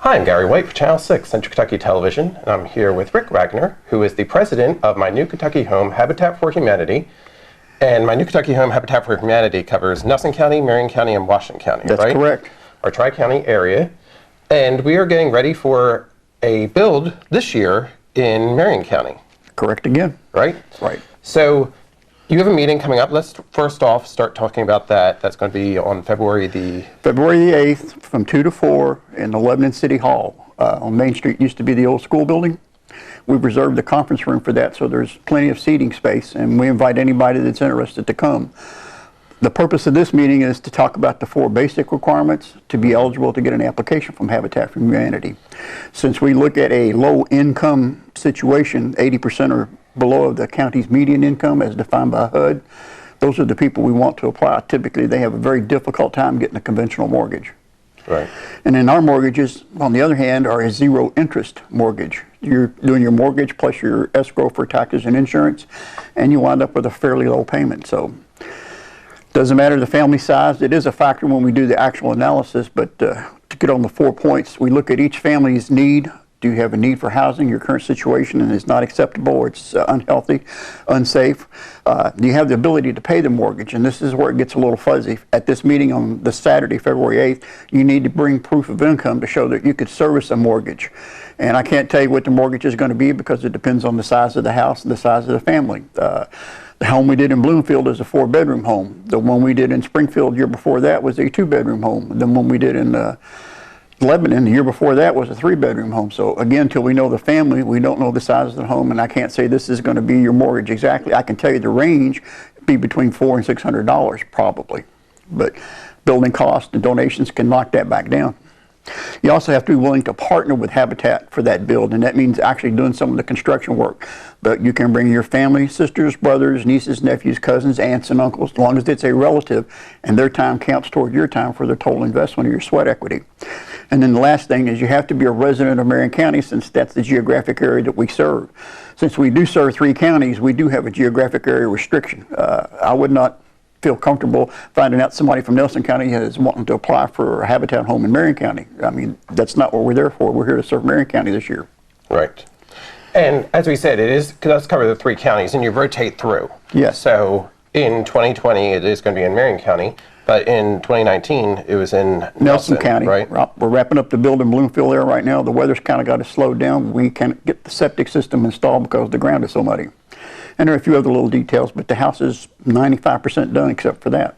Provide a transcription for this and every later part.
Hi, I'm Gary White for Channel 6 Central Kentucky Television, and I'm here with Rick Wagner, who is the president of My New Kentucky Home Habitat for Humanity. And My New Kentucky Home Habitat for Humanity covers Nelson County, Marion County, and Washington County, That's right? correct. Our Tri-County area. And we are getting ready for a build this year in Marion County. Correct again. Right? Right. So you have a meeting coming up. Let's first off start talking about that. That's going to be on February the 8th from 2 to 4 in the Lebanon City Hall on Main Street. Used to be the old school building. We've reserved the conference room for that, so there's plenty of seating space, and we invite anybody that's interested to come. The purpose of this meeting is to talk about the 4 basic requirements to be eligible to get an application from Habitat for Humanity. Since we look at a low income situation, 80% or below the county's median income as defined by HUD, those are the people we want to apply. Typically, they have a very difficult time getting a conventional mortgage. Right. And then our mortgages, on the other hand, are a zero interest mortgage. You're doing your mortgage plus your escrow for taxes and insurance, and you wind up with a fairly low payment. So doesn't matter the family size. It is a factor when we do the actual analysis, but to get on the 4 points, we look at each family's need. Do you have a need for housing? Your current situation and it's not acceptable, or it's unhealthy, unsafe? Do you have the ability to pay the mortgage? And this is where it gets a little fuzzy. At this meeting on the Saturday, February 8th, you need to bring proof of income to show that you could service a mortgage. And I can't tell you what the mortgage is going to be because it depends on the size of the house and the size of the family. The home we did in Bloomfield is a 4-bedroom home. The one we did in Springfield the year before that was a 2-bedroom home. The one we did in Lebanon the year before that was a 3-bedroom home. So again, until we know the family, we don't know the size of the home, and I can't say this is going to be your mortgage exactly. I can tell you the range be between $400 and $600 probably, but building costs and donations can knock that back down. You also have to be willing to partner with Habitat for that build, and that means actually doing some of the construction work. But you can bring your family, sisters, brothers, nieces, nephews, cousins, aunts, and uncles, as long as it's a relative, and their time counts toward your time for the total investment of your sweat equity. And then the last thing is you have to be a resident of Marion County, since that's the geographic area that we serve. Since we do serve 3 counties, we do have a geographic area restriction. I would not feel comfortable finding out somebody from Nelson County is wanting to apply for a Habitat home in Marion County. I mean, that's not what we're there for. We're here to serve Marion County this year. Right. And as we said, it does cover the 3 counties, and you rotate through. Yes. So in 2020, it is going to be in Marion County, but in 2019, it was in Nelson County. Right? We're wrapping up the build in Bloomfield there right now. The weather's kind of got to slow down. We can't get the septic system installed because the ground is so muddy. And there are a few other little details, but the house is 95% done except for that.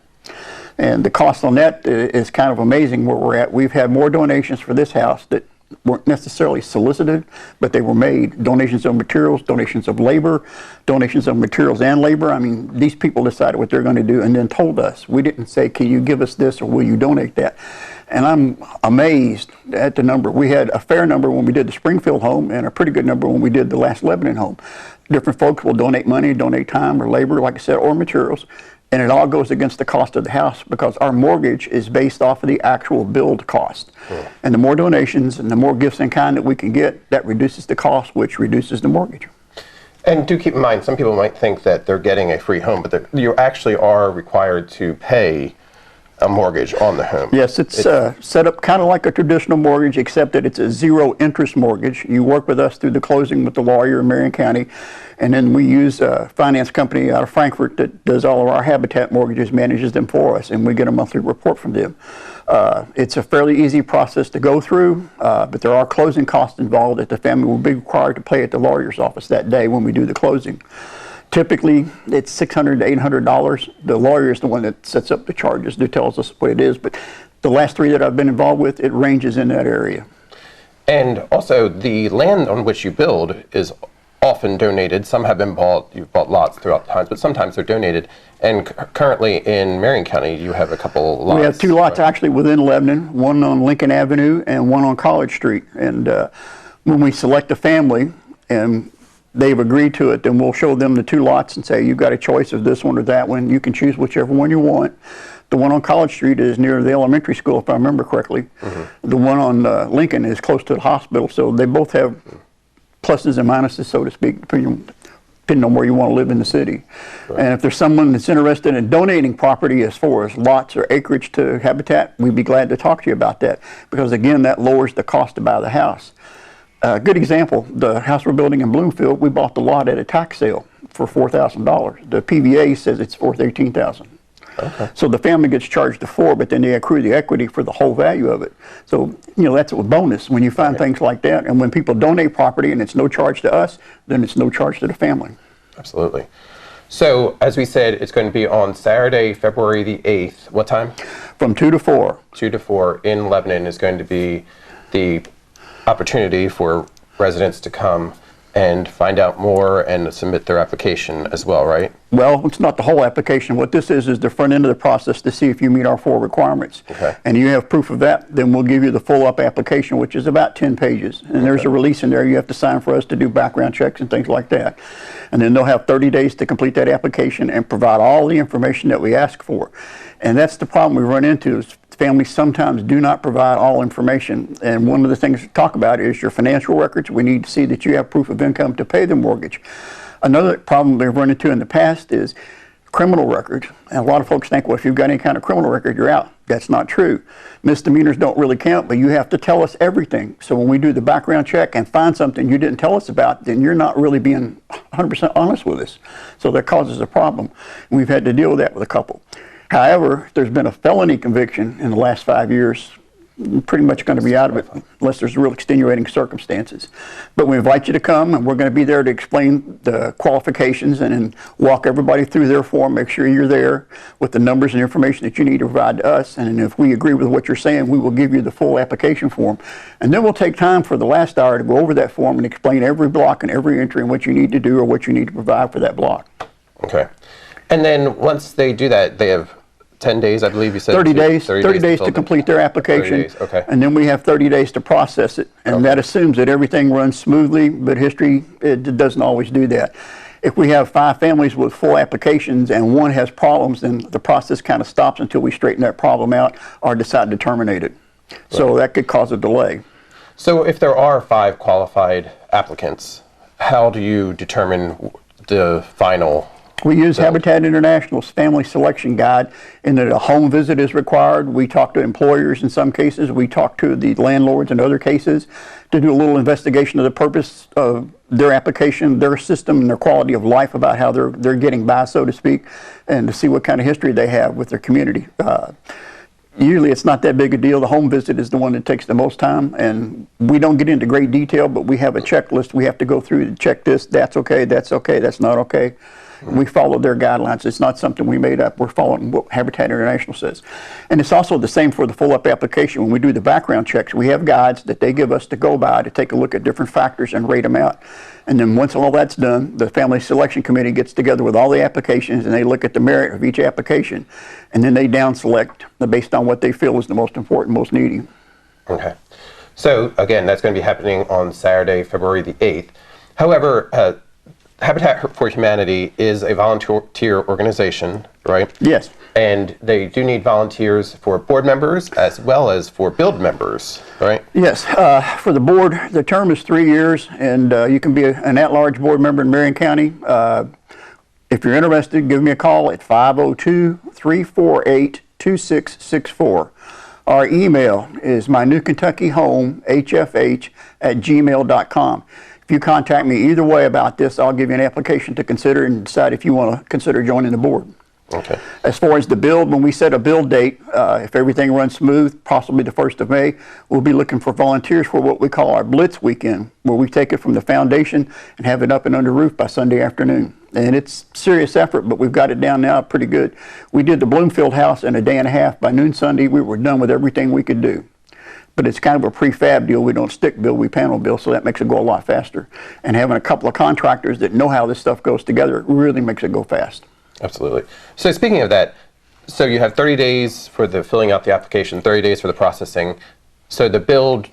And the cost on that is kind of amazing where we're at. We've had more donations for this house that weren't necessarily solicited, but they were made. Donations of materials, donations of labor, donations of materials and labor. I mean, these people decided what they're going to do and then told us. We didn't say, can you give us this or will you donate that? And I'm amazed at the number. We had a fair number when we did the Springfield home and a pretty good number when we did the last Lebanon home. Different folks will donate money, donate time or labor, like I said, or materials. And it all goes against the cost of the house because our mortgage is based off of the actual build cost. And the more donations and the more gifts in kind that we can get, that reduces the cost, which reduces the mortgage. And do keep in mind, some people might think that they're getting a free home, but you actually are required to pay a mortgage on the home. Yes, it's set up kind of like a traditional mortgage, except that it's a zero interest mortgage. You work with us through the closing with the lawyer in Marion County, and then we use a finance company out of Frankfurt that does all of our Habitat mortgages, manages them for us, and we get a monthly report from them. It's a fairly easy process to go through, but there are closing costs involved that the family will be required to pay at the lawyer's office that day when we do the closing. Typically, it's $600 to $800. The lawyer is the one that sets up the charges, that tells us what it is. But the last 3 that I've been involved with, it ranges in that area. And also, the land on which you build is often donated. Some have been bought. You've bought lots throughout the times, but sometimes they're donated. And currently in Marion County, you have a couple lots. We have 2 lots actually within Lebanon, one on Lincoln Avenue and one on College Street. And when we select a family and they've agreed to it, then we'll show them the 2 lots and say, you've got a choice of this one or that one. You can choose whichever one you want. The one on College Street is near the elementary school, if I remember correctly. The one on Lincoln is close to the hospital. So they both have pluses and minuses, so to speak, depending on depending on where you want to live in the city. Right. And if there's someone that's interested in donating property as far as lots or acreage to Habitat, we'd be glad to talk to you about that, because again, that lowers the cost to buy the house. A good example, the house we're building in Bloomfield, we bought the lot at a tax sale for $4,000. The PVA says it's worth $18,000. Okay. So the family gets charged the $4,000, but then they accrue the equity for the whole value of it. So, you know, that's a bonus when you find things like that. And when people donate property and it's no charge to us, then it's no charge to the family. Absolutely. So, as we said, it's going to be on Saturday, February the 8th. What time? From 2 to 4. 2 to 4 in Lebanon is going to be the opportunity for residents to come and find out more and submit their application as well, right? Well, it's not the whole application. What this is the front end of the process to see if you meet our 4 requirements. Okay. And you have proof of that, then we'll give you the full-up application, which is about 10 pages. And there's a release in there you have to sign for us to do background checks and things like that. And then they'll have 30 days to complete that application and provide all the information that we ask for. And that's the problem we run into, is families sometimes do not provide all information. And one of the things to talk about is your financial records. We need to see that you have proof of income to pay the mortgage. Another problem they've run into in the past is criminal records. And a lot of folks think, well, if you've got any kind of criminal record, you're out. That's not true. Misdemeanors don't really count, but you have to tell us everything. So when we do the background check and find something you didn't tell us about, then you're not really being 100% honest with us. So that causes a problem. And we've had to deal with that with a couple. However, if there's been a felony conviction in the last 5 years, you're pretty much going to be out of it unless there's real extenuating circumstances. But we invite you to come, and we're going to be there to explain the qualifications and then walk everybody through their form, make sure you're there with the numbers and information that you need to provide to us. And if we agree with what you're saying, we will give you the full application form. And then we'll take time for the last hour to go over that form and explain every block and every entry and what you need to do or what you need to provide for that block. Okay. And then once they do that, they have 10 days, I believe you said? 30 days. 30 days to complete their application. 30 days, okay. And then we have 30 days to process it. And that assumes that everything runs smoothly, but history, it doesn't always do that. If we have 5 families with full applications and one has problems, then the process kind of stops until we straighten that problem out or decide to terminate it. Right. So that could cause a delay. So if there are 5 qualified applicants, how do you determine the final? We use Habitat International's family selection guide in that a home visit is required. We talk to employers in some cases. We talk to the landlords in other cases to do a little investigation of the purpose of their application, their system, and their quality of life, about how they're getting by, so to speak, and to see what kind of history they have with their community. Usually it's not that big a deal. The home visit is the one that takes the most time, and we don't get into great detail, but we have a checklist we have to go through to check this, that's okay, that's not okay. We follow their guidelines. It's not something we made up. We're following what Habitat International says. And it's also the same for the full-up application. When we do the background checks, we have guides that they give us to go by to take a look at different factors and rate them out. And then once all that's done, the Family Selection Committee gets together with all the applications and they look at the merit of each application. And then they down select based on what they feel is the most important, most needy. Okay. So again, that's going to be happening on Saturday, February the 8th. However, Habitat for Humanity is a volunteer organization, right? Yes. And they do need volunteers for board members as well as for build members, right? Yes. For the board, the term is 3 years, and you can be an at-large board member in Marion County. If you're interested, give me a call at 502-348-2664. Our email is mynewkentuckyhomehfh@gmail.com. If you contact me either way about this, I'll give you an application to consider and decide if you want to consider joining the board. Okay. As far as the build, when we set a build date, if everything runs smooth, possibly the 1st of May, we'll be looking for volunteers for what we call our Blitz Weekend, where we take it from the foundation and have it up and under roof by Sunday afternoon. And it's serious effort, but we've got it down now pretty good. We did the Bloomfield house in a day and a half. By noon Sunday, we were done with everything we could do. But it's kind of a prefab deal. We don't stick build, we panel build, so that makes it go a lot faster. And having a couple of contractors that know how this stuff goes together really makes it go fast. Absolutely. So speaking of that, so you have 30 days for the filling out the application, 30 days for the processing. So the build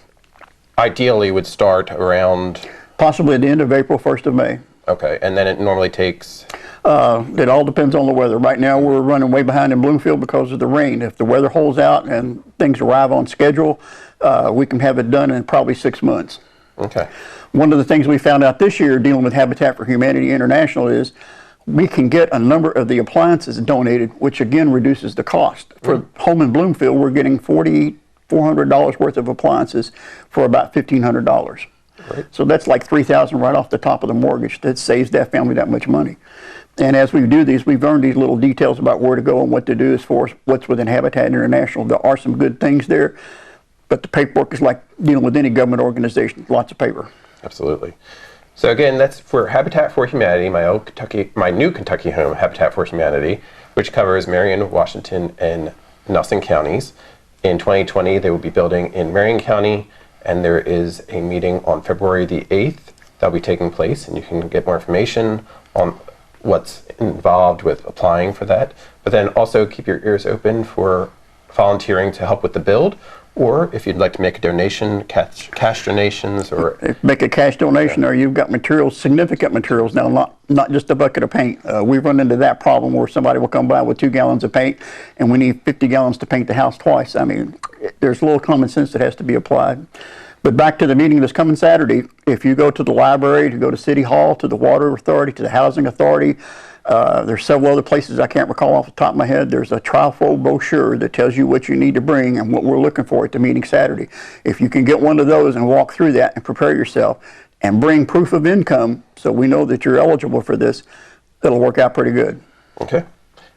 ideally would start around? Possibly at the end of April, 1st of May. Okay, and then it normally takes? It all depends on the weather. Right now we're running way behind in Bloomfield because of the rain. If the weather holds out and things arrive on schedule, we can have it done in probably 6 months. Okay. One of the things we found out this year dealing with Habitat for Humanity International is we can get a number of the appliances donated, which again reduces the cost. For home in Bloomfield, we're getting $4,400 worth of appliances for about $1,500. Right. So that's like $3,000 right off the top of the mortgage. That saves that family that much money. And as we do these, we've earned these little details about where to go and what to do as far as what's within Habitat International. There are some good things there, but the paperwork is like dealing with any government organization, lots of paper. Absolutely. So again, that's for Habitat for Humanity, my new Kentucky home, Habitat for Humanity, which covers Marion, Washington, and Nelson counties. In 2020, they will be building in Marion County, and there is a meeting on February the 8th that will be taking place, and you can get more information on what's involved with applying for that. But then also keep your ears open for volunteering to help with the build, or if you'd like to make a donation, cash donations, or make a cash donation, or you've got materials, significant materials now, not just a bucket of paint. We've run into that problem where somebody will come by with 2 gallons of paint, and we need 50 gallons to paint the house twice. I mean, there's a little common sense that has to be applied. But back to the meeting this coming Saturday, if you go to the library, to go to City Hall, to the Water Authority, to the Housing Authority, there's several other places I can't recall off the top of my head. There's a trifold brochure that tells you what you need to bring and what we're looking for at the meeting Saturday. If you can get one of those and walk through that and prepare yourself and bring proof of income so we know that you're eligible for this, it'll work out pretty good. Okay.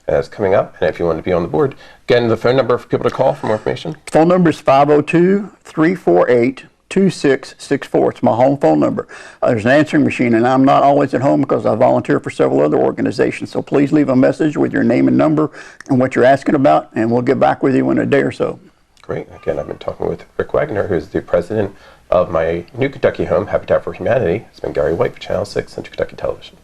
That's coming up, and if you want to be on the board, again, the phone number for people to call for more information? Phone number is 502-348-2664. It's my home phone number. There's an answering machine, and I'm not always at home because I volunteer for several other organizations. So please leave a message with your name and number and what you're asking about, and we'll get back with you in a day or so. Great. Again, I've been talking with Rick Wagner, who's the president of my new Kentucky home, Habitat for Humanity. It's been Gary White for Channel 6 Central Kentucky Television.